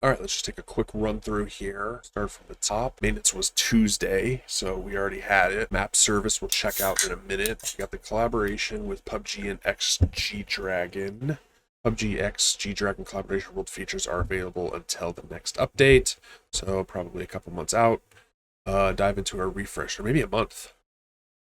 All right, let's just take a quick run through here. Start from the top. Maintenance was Tuesday, so we already had it. Map service we'll check out in a minute. We got the collaboration with PUBG and XG Dragon. PUBG X G Dragon collaboration world features are available until the next update, so probably a couple months out. Dive into a refresh, or maybe a month.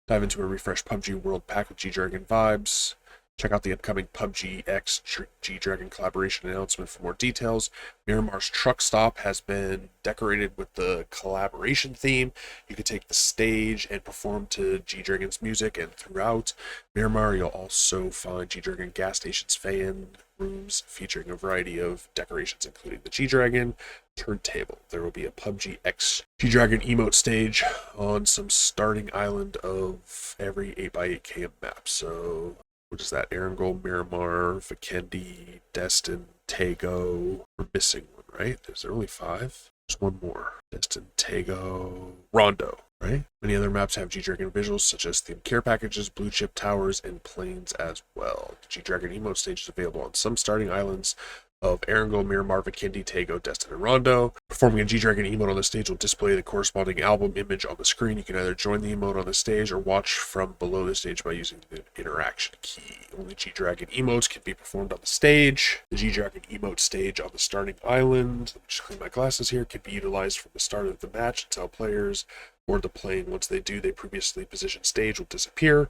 Dive into a refreshed PUBG World Pack with G Dragon vibes. Check out the upcoming PUBG X G Dragon collaboration announcement for more details. Miramar's truck stop has been decorated with the collaboration theme. You can take the stage and perform to G Dragon's music, and throughout Miramar, you'll also find G Dragon gas stations fan rooms featuring a variety of decorations, including the G Dragon turntable. There will be a PUBG X G Dragon emote stage on some starting island of every 8x8 km map. So what is that? Erangel, Miramar, Vikendi, Destin, Tago. We're missing one, right? Is there only 5? There's one more. Destin, Tago, Rondo, right? Many other maps have G-Dragon visuals, such as themed care packages, blue chip towers, and planes as well. The G-Dragon emote stage is available on some starting islands of Erangel, Miramar, Vikendi, Tago, Destin, and Rondo. Performing a G-Dragon emote on the stage will display the corresponding album image on the screen. You can either join the emote on the stage or watch from below the stage by using the interaction key. Only G-Dragon emotes can be performed on the stage. The G-Dragon emote stage on the starting island, let me just clean my glasses here, can be utilized from the start of the match until players board the plane. Once they do, the previously positioned stage will disappear.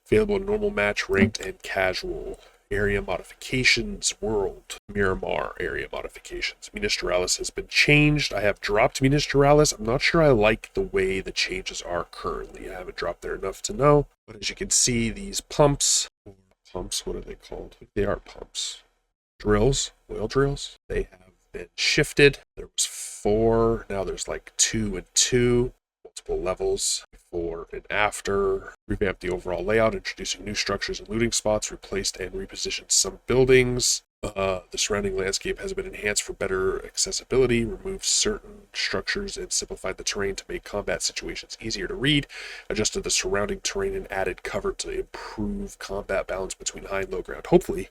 Available in normal match, ranked, and casual. Area modifications, world, Miramar area modifications. Ministeralis has been changed. I have dropped Ministeralis. I'm not sure I like the way the changes are currently. I haven't dropped there enough to know. But as you can see, these pumps, what are they called? They are pumps. Drills, oil drills. They have been shifted. There was 4, now there's like 2 and 2. Multiple levels before and after. Revamped the overall layout, introducing new structures and looting spots, replaced and repositioned some buildings. The surrounding landscape has been enhanced for better accessibility, removed certain structures, and simplified the terrain to make combat situations easier to read. Adjusted the surrounding terrain and added cover to improve combat balance between high and low ground. Hopefully,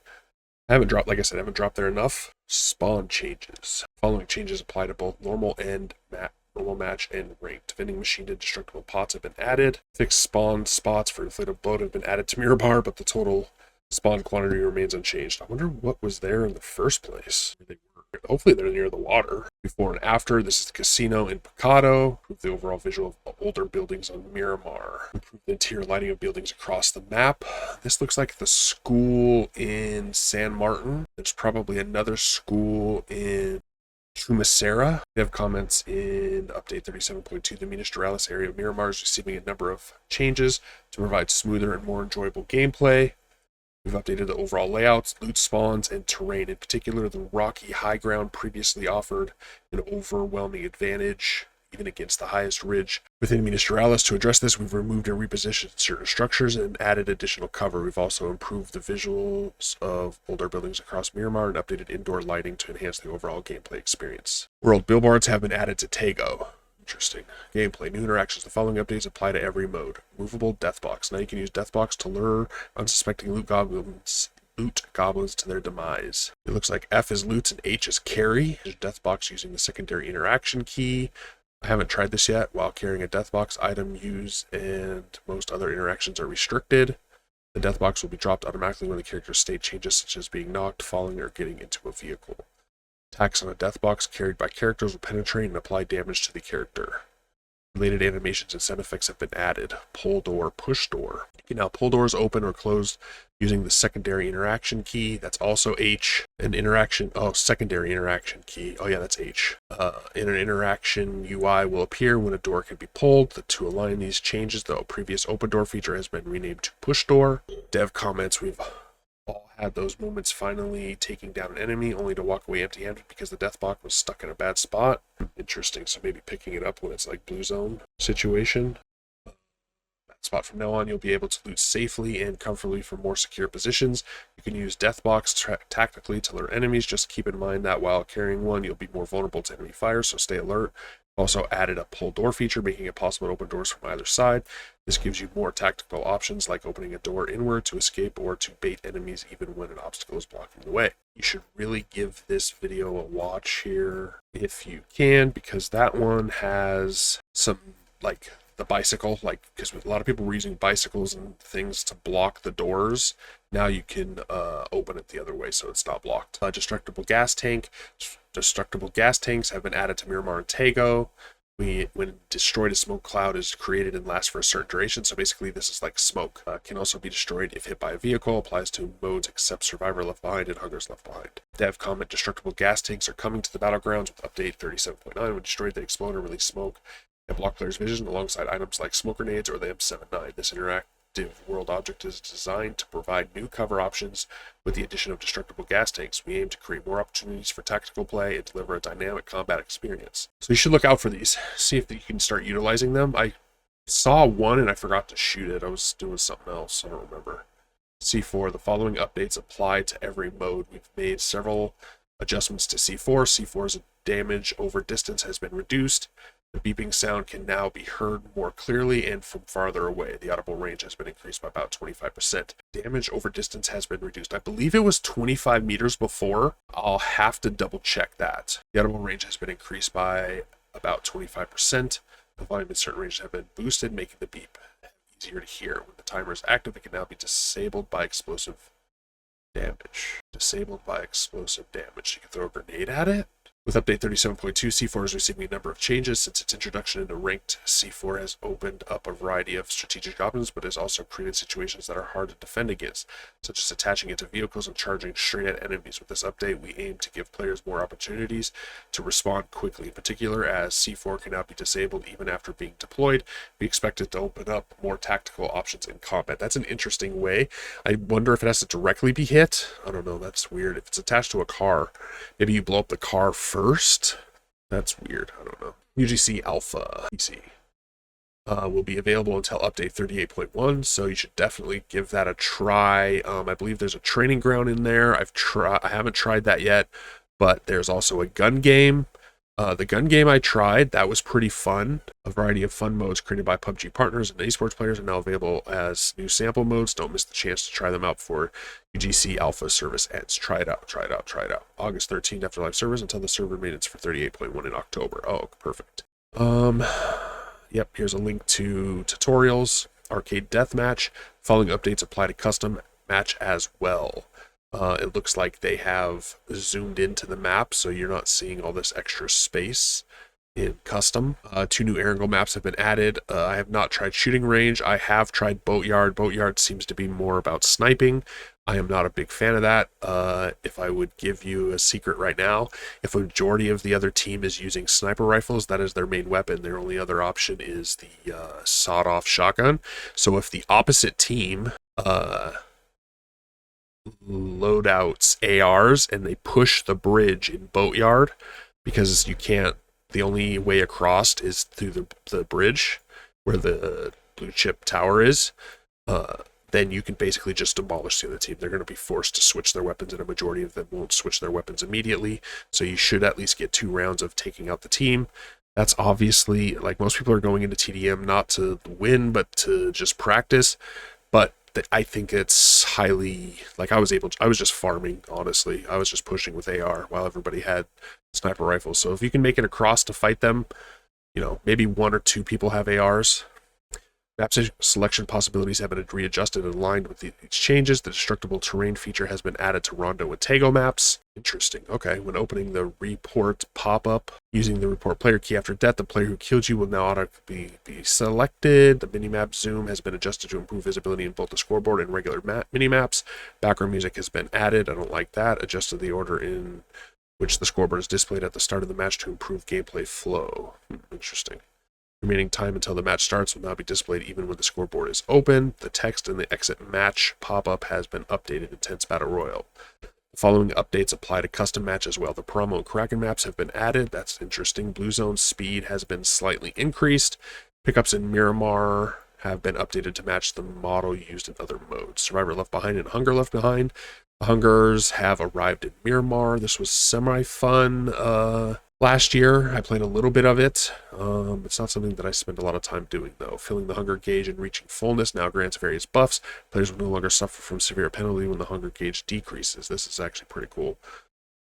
I haven't dropped, like I said, I haven't dropped there enough. Spawn changes. Following changes apply to both normal match and ranked. Vending machine indestructible pots have been added. Fixed spawn spots for inflatable boat have been added to Miramar, but the total spawn quantity remains unchanged. I wonder what was there in the first place. Hopefully they're near the water. Before and after, this is the casino in Picado. Improve the overall visual of older buildings on Miramar. Improve the interior lighting of buildings across the map. This looks like the school in San Martin. There's probably another school in Chumacera. We have comments in update 37.2. The Ministeralis area of Miramar is receiving a number of changes to provide smoother and more enjoyable gameplay. We've updated the overall layouts, loot spawns, and terrain. In particular, the rocky high ground previously offered an overwhelming advantage, even against the highest ridge within Ministeralis. To address this, we've removed and repositioned certain structures and added additional cover. We've also improved the visuals of older buildings across Miramar and updated indoor lighting to enhance the overall gameplay experience. World billboards have been added to Tago. Interesting. Gameplay. New interactions. The following updates apply to every mode. Movable death box. Now you can use death box to lure unsuspecting loot goblins to their demise. It looks like F is loot and H is carry. Death box using the secondary interaction key. I haven't tried this yet. While carrying a death box, item use and most other interactions are restricted. The death box will be dropped automatically when the character's state changes, such as being knocked, falling, or getting into a vehicle. Attacks on a death box carried by characters will penetrate and apply damage to the character. Related animations and sound effects have been added. Pull door, push door. You can now pull doors open or close using the secondary interaction key. That's also H. Secondary interaction key. Oh yeah, that's H. In an interaction UI will appear when a door can be pulled. To align these changes, the previous open door feature has been renamed to push door. Dev comments, we've all had those moments finally taking down an enemy only to walk away empty-handed because the death box was stuck in a bad spot. Interesting, so maybe picking it up when it's like blue zone situation. That spot from now on, you'll be able to loot safely and comfortably from more secure positions. You can use death box tactically to lure enemies. Just keep in mind that while carrying one, you'll be more vulnerable to enemy fire, so stay alert Also added a pull door feature, making it possible to open doors from either side. This gives you more tactical options like opening a door inward to escape or to bait enemies even when an obstacle is blocking the way. You should really give this video a watch here if you can, because that one has some, like, the bicycle, like, because a lot of people were using bicycles and things to block the doors. Now you can open it the other way so it's not blocked. Destructible gas tank. Destructible gas tanks have been added to Miramar and Tago. When destroyed, a smoke cloud is created and lasts for a certain duration. So basically, this is like smoke. Can also be destroyed if hit by a vehicle. Applies to modes except Survivor Left Behind and Hunger's Left Behind. Dev comment: destructible gas tanks are coming to the Battlegrounds with update 37.9. When destroyed, they explode and release smoke and block players' vision alongside items like smoke grenades or the M79. This interactive world object is designed to provide new cover options. With the addition of destructible gas tanks, we aim to create more opportunities for tactical play and deliver a dynamic combat experience. So you should look out for these. See if you can start utilizing them. I saw one and I forgot to shoot it. I was doing something else. I don't remember. C4. The following updates apply to every mode. We've made several adjustments to C4. C4's damage over distance has been reduced. The beeping sound can now be heard more clearly and from farther away. The audible range has been increased by about 25%. Damage over distance has been reduced. I believe it was 25 meters before. I'll have to double check that. The audible range has been increased by about 25%. The volume in certain ranges have been boosted, making the beep easier to hear. When the timer is active, it can now be disabled by explosive damage. Disabled by explosive damage. You can throw a grenade at it? With update 37.2, C4 is receiving a number of changes. Since its introduction into ranked, C4 has opened up a variety of strategic options, but has also created situations that are hard to defend against, such as attaching it to vehicles and charging straight at enemies. With this update, we aim to give players more opportunities to respond quickly. In particular, as C4 can now be disabled even after being deployed, we expect it to open up more tactical options in combat. That's an interesting way. I wonder if it has to directly be hit. I don't know, that's weird. If it's attached to a car, maybe you blow up the car first. That's weird. I don't know. UGC Alpha PC will be available until update 38.1, so you should definitely give that a try. I believe there's a training ground in there. I haven't tried that yet, but there's also a gun game. The gun game I tried, that was pretty fun. A variety of fun modes created by PUBG partners and esports players are now available as new sample modes. Don't miss the chance to try them out before UGC Alpha service ends. Try it out, try it out, try it out. August 13th after live service until the server maintenance for 38.1 in October. Oh, perfect. Yep, here's a link to tutorials, arcade deathmatch. Following updates apply to custom match as well. It looks like they have zoomed into the map, so you're not seeing all this extra space in custom. 2 new Erangel maps have been added. I have not tried shooting range. I have tried Boatyard. Boatyard seems to be more about sniping. I am not a big fan of that. If I would give you a secret right now, if a majority of the other team is using sniper rifles, that is their main weapon. Their only other option is the sawed-off shotgun. So if the opposite team loadouts ARs and they push the bridge in Boatyard, because you can't, the only way across is through the bridge where the blue chip tower is, then you can basically just demolish the other team. They're going to be forced to switch their weapons, and a majority of them won't switch their weapons immediately, so you should at least get 2 rounds of taking out the team. That's obviously, like, most people are going into TDM not to win but to just practice, but I think it's highly, like, I was just farming, honestly. I was just pushing with AR while everybody had sniper rifles. So if you can make it across to fight them, you know, maybe 1 or 2 people have ARs. Map selection possibilities have been readjusted and aligned with these changes. The destructible terrain feature has been added to Rondo and Tago maps. Interesting. Okay, when opening the report pop-up, using the report player key after death, the player who killed you will now automatically be selected. The minimap zoom has been adjusted to improve visibility in both the scoreboard and regular minimaps. Background music has been added. I don't like that. Adjusted the order in which the scoreboard is displayed at the start of the match to improve gameplay flow. Interesting. Remaining time until the match starts will now be displayed even when the scoreboard is open. The text in the exit match pop-up has been updated in Tense Battle Royal. The following updates apply to custom match as well. The Promo and Kraken maps have been added. That's interesting. Blue Zone speed has been slightly increased. Pickups in Miramar have been updated to match the model used in other modes. Survivor Left Behind and Hunger Left Behind. The Hungers have arrived in Miramar. This was semi-fun. Last year, I played a little bit of it. It's not something that I spend a lot of time doing, though. Filling the hunger gauge and reaching fullness now grants various buffs. Players will no longer suffer from severe penalty when the hunger gauge decreases. This is actually pretty cool.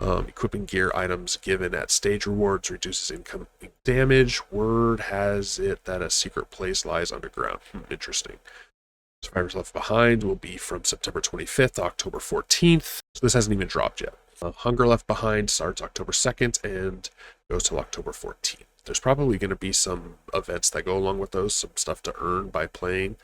Equipping gear items given at stage rewards reduces incoming damage. Word has it that a secret place lies underground. Interesting. Survivors Left Behind will be from September 25th to October 14th. So this hasn't even dropped yet. Hunger Left Behind starts October 2nd and goes till October 14th. There's probably going to be some events that go along with those, some stuff to earn by playing.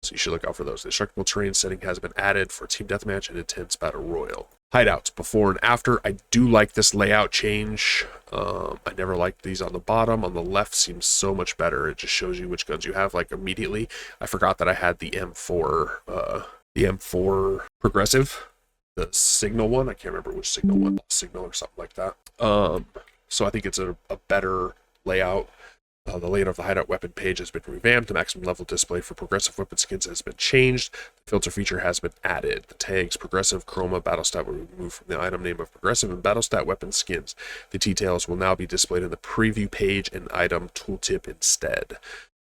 So you should look out for those. The destructible terrain setting has been added for Team Deathmatch and Intense Battle Royal. Hideouts, before and after. I do like this layout change. I never liked these on the bottom. On the left seems so much better. It just shows you which guns you have, like, immediately. I forgot that I had the M4 progressive, the signal one. I can't remember which signal one, signal or something like that. So I think it's a better layout. The layout of the hideout weapon page has been revamped. The maximum level display for progressive weapon skins has been changed. The filter feature has been added. The tags progressive, chroma, battle stat were removed from the item name of progressive and battle stat weapon skins. The details will now be displayed in the preview page and item tooltip instead.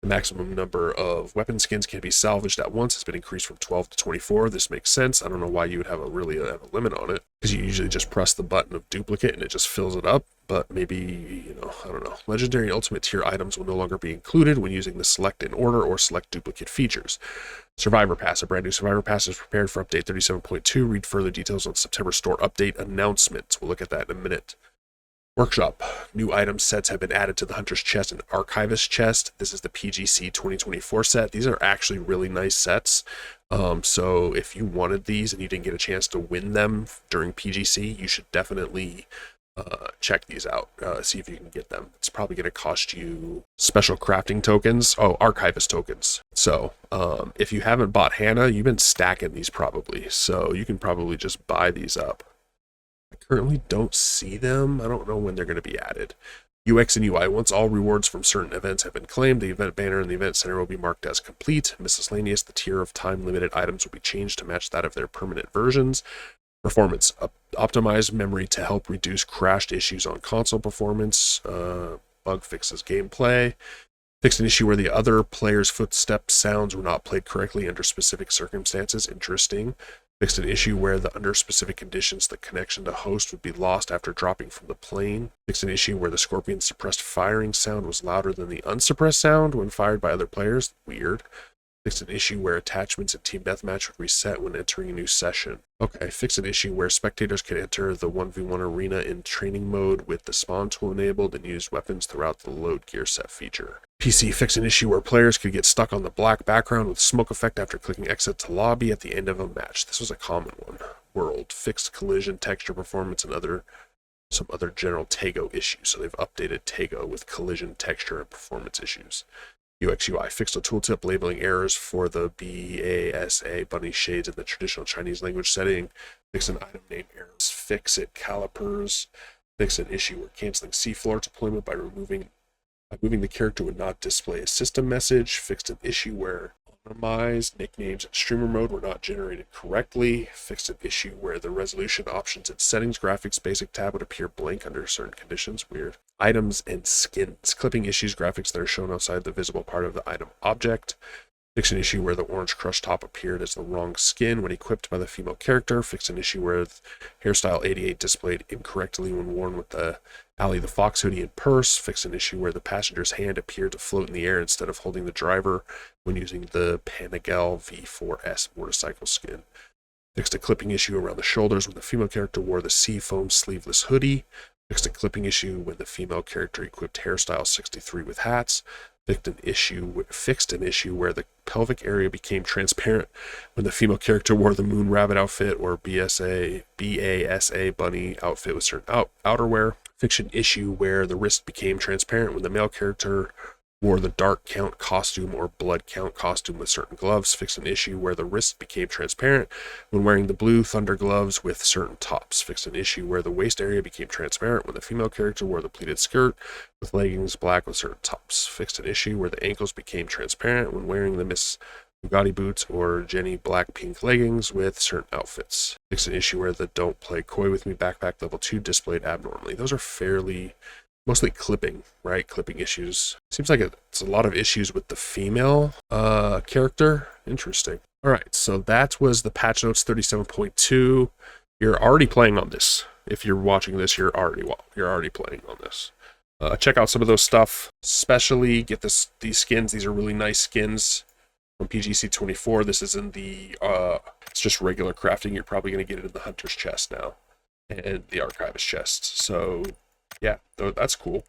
The maximum number of weapon skins can be salvaged at once has been increased from 12 to 24. This makes sense. I don't know why you would have a limit on it, because you usually just press the button of duplicate and it just fills it up. But maybe, I don't know. Legendary and Ultimate tier items will no longer be included when using the select in order or select duplicate features. Survivor Pass. A brand new Survivor Pass is prepared for update 37.2. Read further details on September store update announcements. We'll look at that in a minute. Workshop. New item sets have been added to the Hunter's Chest and Archivist Chest. This is the PGC 2024 set. These are actually really nice sets. So if you wanted these and you didn't get a chance to win them during PGC, you should definitely check these out. See if you can get them. It's probably going to cost you special crafting tokens. Oh, Archivist tokens. So if you haven't bought Hannah, you've been stacking these probably. So you can probably just buy these up. I currently don't see them. I don't know when they're going to be added. UX and UI. Once all rewards from certain events have been claimed, the event banner in the event center will be marked as complete. Miscellaneous, the tier of time-limited items will be changed to match that of their permanent versions. Performance. Optimize memory to help reduce crashed issues on console performance. Bug fixes gameplay. Fixed an issue where the other player's footstep sounds were not played correctly under specific circumstances. Interesting. Fixed an issue where under specific conditions the connection to host would be lost after dropping from the plane. Fixed an issue where the Scorpion's suppressed firing sound was louder than the unsuppressed sound when fired by other players. Weird. Fixed an issue where attachments in Team Deathmatch would reset when entering a new session. Okay, fixed an issue where spectators could enter the 1v1 arena in training mode with the spawn tool enabled and use weapons throughout the load gear set feature. PC fixed an issue where players could get stuck on the black background with smoke effect after clicking exit to lobby at the end of a match. This was a common one. World fixed collision, texture performance, and some other general Tego issues. So they've updated Tego with collision, texture, and performance issues. UX UI fixed a tooltip labeling errors for the BASA bunny shades in the traditional Chinese language setting. Fix an item name errors. Fix it calipers. Fix an issue where canceling seafloor deployment by moving the character would not display a system message. Fixed an issue where anonymized nicknames in streamer mode were not generated correctly. Fixed an issue where the resolution options in settings graphics basic tab would appear blank under certain conditions. Weird. Items and skins. Clipping issues graphics that are shown outside the visible part of the item object. Fixed an issue where the orange crush top appeared as the wrong skin when equipped by the female character. Fixed an issue where hairstyle 88 displayed incorrectly when worn with the Ally the Fox hoodie and purse. Fixed an issue where the passenger's hand appeared to float in the air instead of holding the driver when using the Panigale V4S motorcycle skin. Fixed a clipping issue around the shoulders when the female character wore the Seafoam sleeveless hoodie. Fixed a clipping issue when the female character equipped hairstyle 63 with hats. Fixed an issue where the pelvic area became transparent when the female character wore the Moon Rabbit outfit or BASA bunny outfit with certain outerwear. Fixed an issue where the wrist became transparent when the male character wore the Dark Count costume or Blood Count costume with certain gloves. Fixed an issue where the wrist became transparent when wearing the Blue Thunder gloves with certain tops. Fixed an issue where the waist area became transparent when the female character wore the pleated skirt with leggings black with certain tops. Fixed an issue where the ankles became transparent when wearing the Miss Bugatti boots or Jenny black pink leggings with certain outfits. Fixed an issue where the Don't Play Coy With Me backpack level 2 displayed abnormally. Those are fairly Mostly clipping, right? Clipping issues. Seems like it's a lot of issues with the female character. Interesting. All right, so that was the patch notes 37.2. You're already playing on this. If you're watching this, you're already playing on this. Check out some of those stuff, especially get these skins. These are really nice skins from PGC24. This is in the it's just regular crafting. You're probably going to get it in the hunter's chest now and the archivist chest. So yeah, that's cool.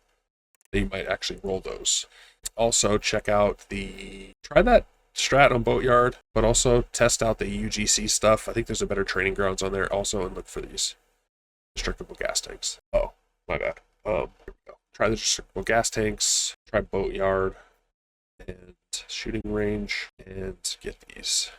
You might actually roll those. Also, check out try that strat on Boatyard, but also test out the UGC stuff. I think there's a better training grounds on there also, and look for these destructible gas tanks. Oh, my bad. Here we go. Try the destructible gas tanks, try Boatyard, and shooting range, and get these.